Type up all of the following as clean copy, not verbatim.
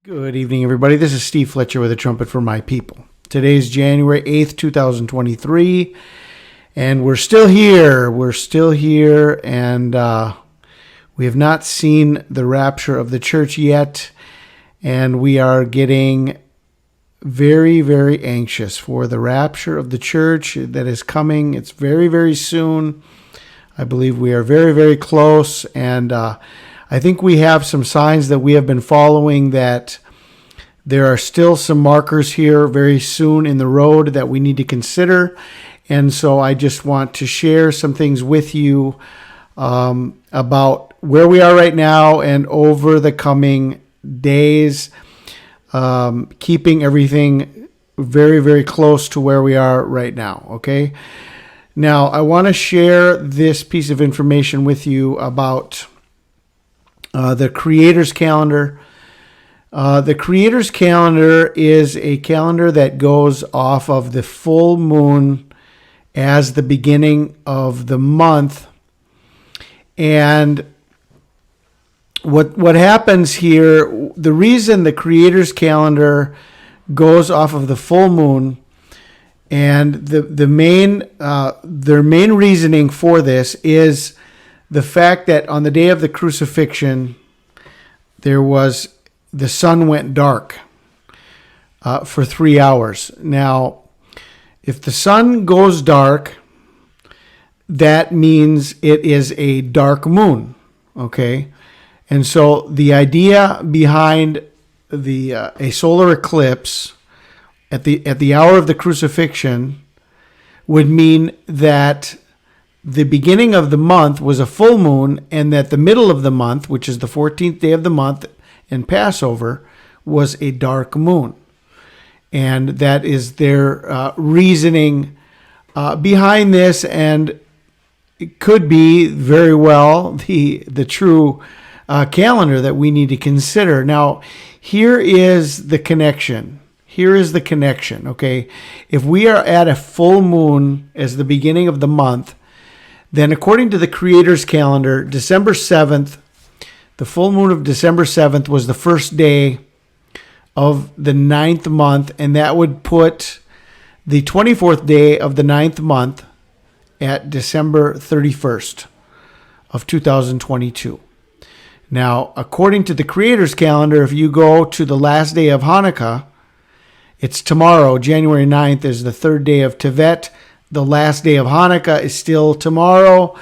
Good evening, everybody. This is Steve Fletcher with a trumpet for my people. Today's January 8th, 2023, and we're still here. And we have not seen the rapture of the church yet, and we are getting very, very anxious for the rapture of the church that is coming. It's very, very soon. I believe we are very, very close, and I think we have some signs that we have been following that there are still some markers here very soon in the road that we need to consider. And so I just want to share some things with you about where we are right now and over the coming days, keeping everything very, very close to where we are right now. Okay. Now, I want to share this piece of information with you about the Creator's Calendar. The Creator's Calendar is a calendar that goes off of the full moon as the beginning of the month. And what happens here, the reason the Creator's Calendar goes off of the full moon, and their main reasoning for this is the fact that on the day of the crucifixion, the sun went dark for 3 hours. Now, if the sun goes dark, that means it is a dark moon. Okay, and so the idea behind a solar eclipse at the hour of the crucifixion would mean that the beginning of the month was a full moon, and that the middle of the month, which is the 14th day of the month and Passover, was a dark moon. And that is their reasoning behind this, and it could be very well the true calendar that we need to consider. Now, here is the connection. Okay? If we are at a full moon as the beginning of the month, then according to the Creator's Calendar, December 7th, the full moon of December 7th was the first day of the 9th month, and that would put the 24th day of the 9th month at December 31st of 2022. Now, according to the Creator's Calendar, if you go to the last day of Hanukkah, it's tomorrow. January 9th is the third day of Tevet. The last day of Hanukkah is still tomorrow,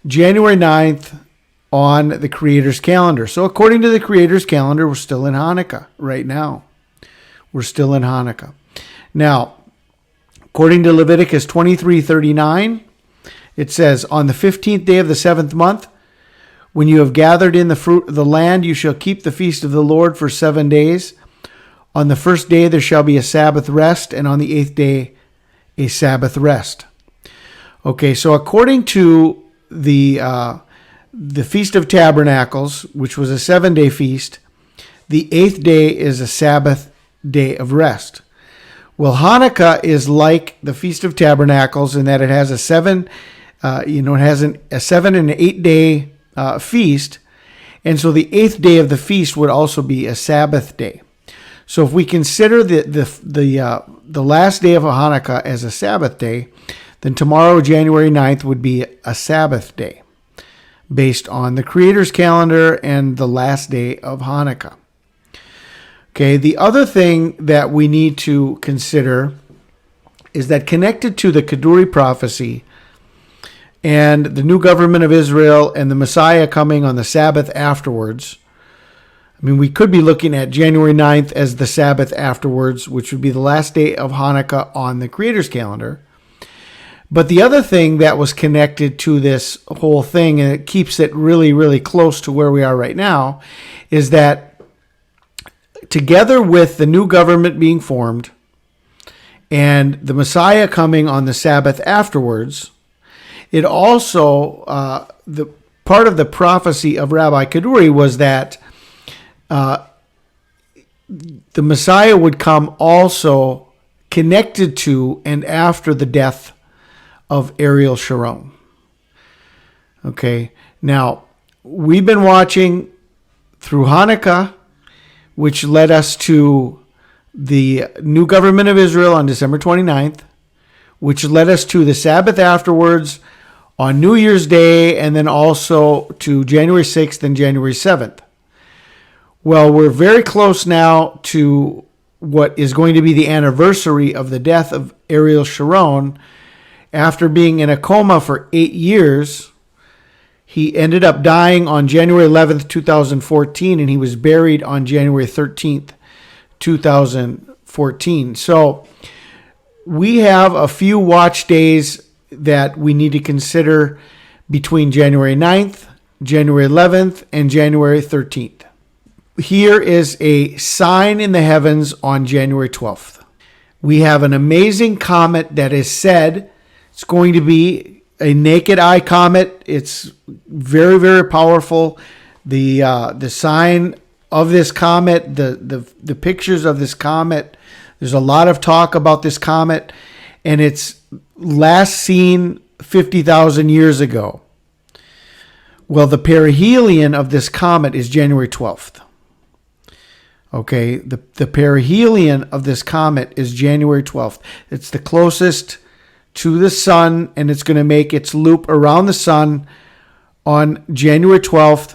January 9th, on the Creator's Calendar. So according to the Creator's Calendar, we're still in Hanukkah right now. We're still in Hanukkah. Now, according to Leviticus 23:39, it says, on the 15th day of the 7th month, when you have gathered in the fruit of the land, you shall keep the feast of the Lord for 7 days. On the first day there shall be a Sabbath rest, and on the 8th day a Sabbath rest. Okay, so according to the Feast of Tabernacles, which was a 7-day feast, the 8th day is a Sabbath day of rest. Well, Hanukkah is like the Feast of Tabernacles in that it has a 7 and 8 day feast, and so the 8th day of the feast would also be a Sabbath day. So if we consider the last day of Hanukkah as a Sabbath day, then tomorrow, January 9th, would be a Sabbath day based on the Creator's Calendar and the last day of Hanukkah. Okay, the other thing that we need to consider is that connected to the Kaduri prophecy and the new government of Israel and the Messiah coming on the Sabbath afterwards, I mean, we could be looking at January 9th as the Sabbath afterwards, which would be the last day of Hanukkah on the Creator's Calendar. But the other thing that was connected to this whole thing, and it keeps it really, really close to where we are right now, is that together with the new government being formed and the Messiah coming on the Sabbath afterwards, it also, the part of the prophecy of Rabbi Kaduri was that the Messiah would come also connected to and after the death of Ariel Sharon. Okay, now we've been watching through Hanukkah which led us to the new government of Israel on December 29th, which led us to the Sabbath afterwards on New Year's Day, and then also to January 6th and January 7th. Well, we're very close now to what is going to be the anniversary of the death of Ariel Sharon. After being in a coma for 8 years, he ended up dying on January 11th, 2014, and he was buried on January 13th, 2014. So we have a few watch days that we need to consider between January 9th, January 11th, and January 13th. Here is a sign in the heavens on January 12th. We have an amazing comet that is said it's going to be a naked eye comet. It's very, very powerful. The sign of this comet, the pictures of this comet, there's a lot of talk about this comet, and it's last seen 50,000 years ago. Well, the perihelion of this comet is January 12th. Okay, the perihelion of this comet is January 12th. It's the closest to the sun, and it's going to make its loop around the sun on January 12th.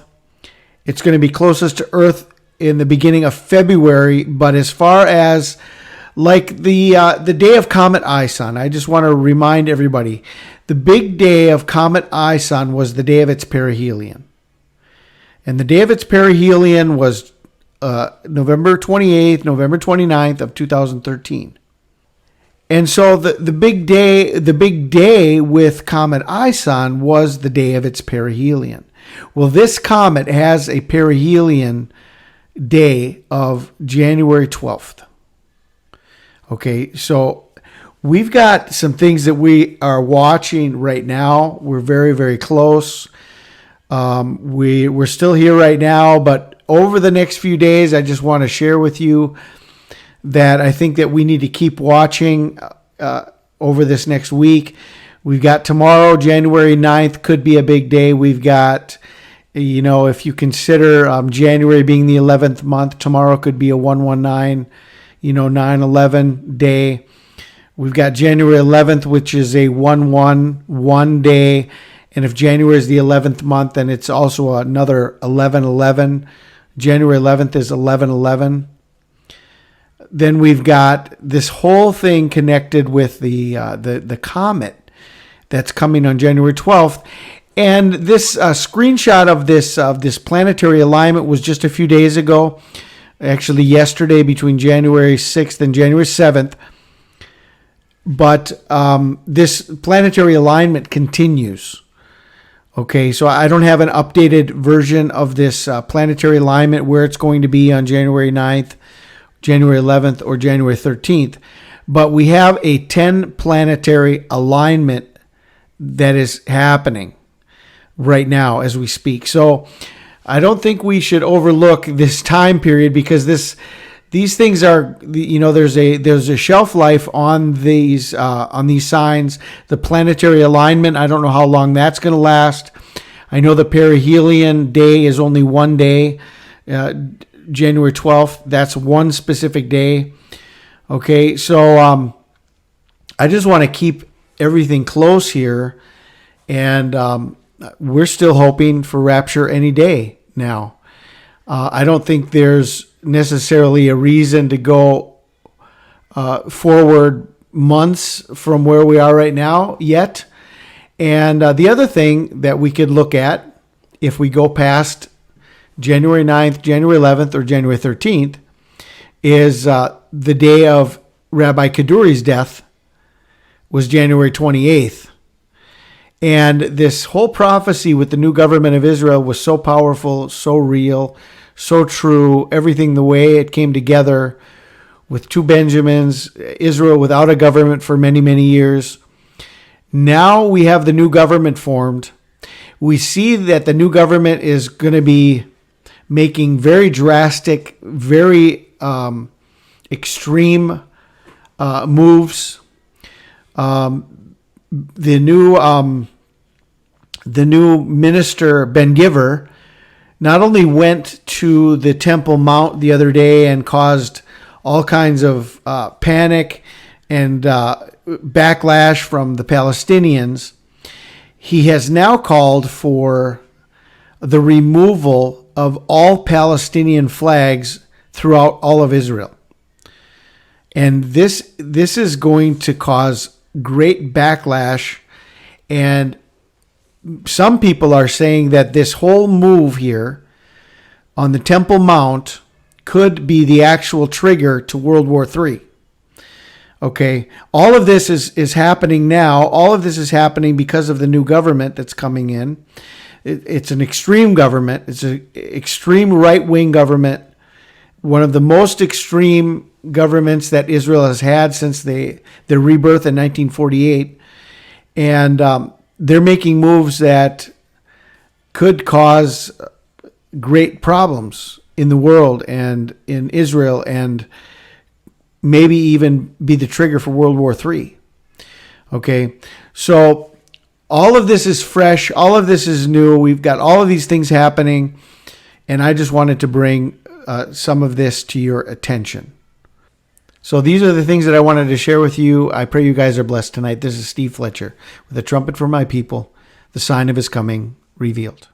It's going to be closest to Earth in the beginning of February, but as far as like the day of Comet ISON, I just want to remind everybody, the big day of Comet ISON was the day of its perihelion. And the day of its perihelion was November 28th, November 29th of 2013. And so the big day with Comet ISON was the day of its perihelion. Well, this comet has a perihelion day of January 12th. Okay, so we've got some things that we are watching right now. We're very, very close. We're still here right now, but over the next few days, I just want to share with you that I think that we need to keep watching over this next week. We've got tomorrow, January 9th, could be a big day. We've got, if you consider January being the 11th month, tomorrow could be a 119, 9/11 day. We've got January 11th, which is a 111 day. And if January is the 11th month, then it's also another 11/11. January 11th is 11/11. Then we've got this whole thing connected with the comet that's coming on January 12th. And this screenshot of this planetary alignment was just a few days ago, actually yesterday, between January 6th and January 7th. But this planetary alignment continues. Okay, so I don't have an updated version of this planetary alignment where it's going to be on January 9th, January 11th, or January 13th. But we have a 10 planetary alignment that is happening right now as we speak. So I don't think we should overlook this time period, because these things are, there's a shelf life on these signs. The planetary alignment, I don't know how long that's going to last. I know the perihelion day is only one day, January 12th. That's one specific day. Okay, so I just want to keep everything close here, and we're still hoping for rapture any day now. I don't think there's necessarily a reason to go forward months from where we are right now yet. And the other thing that we could look at, if we go past January 9th, January 11th, or January 13th, is the day of Rabbi Kaduri's death was January 28th. And this whole prophecy with the new government of Israel was so powerful, so real, so true, everything the way it came together with two Benjamins, Israel without a government for many, many years. Now we have the new government formed. We see that the new government is going to be making very drastic, very extreme moves. The new minister, Ben Giver, not only went to the Temple Mount the other day and caused all kinds of panic and backlash from the Palestinians, he has now called for the removal of all Palestinian flags throughout all of Israel. And this is going to cause great backlash. And some people are saying that this whole move here on the Temple Mount could be the actual trigger to World War III. Okay, all of this is happening now. All of this is happening because of the new government that's coming in. It's an extreme government. It's an extreme right-wing government, one of the most extreme governments that Israel has had since their rebirth in 1948. And they're making moves that could cause great problems in the world and in Israel, and maybe even be the trigger for World War III. Okay, so all of this is fresh. All of this is new. We've got all of these things happening, and I just wanted to bring some of this to your attention. So these are the things that I wanted to share with you. I pray you guys are blessed tonight. This is Steve Fletcher with a trumpet for my people, the sign of his coming revealed.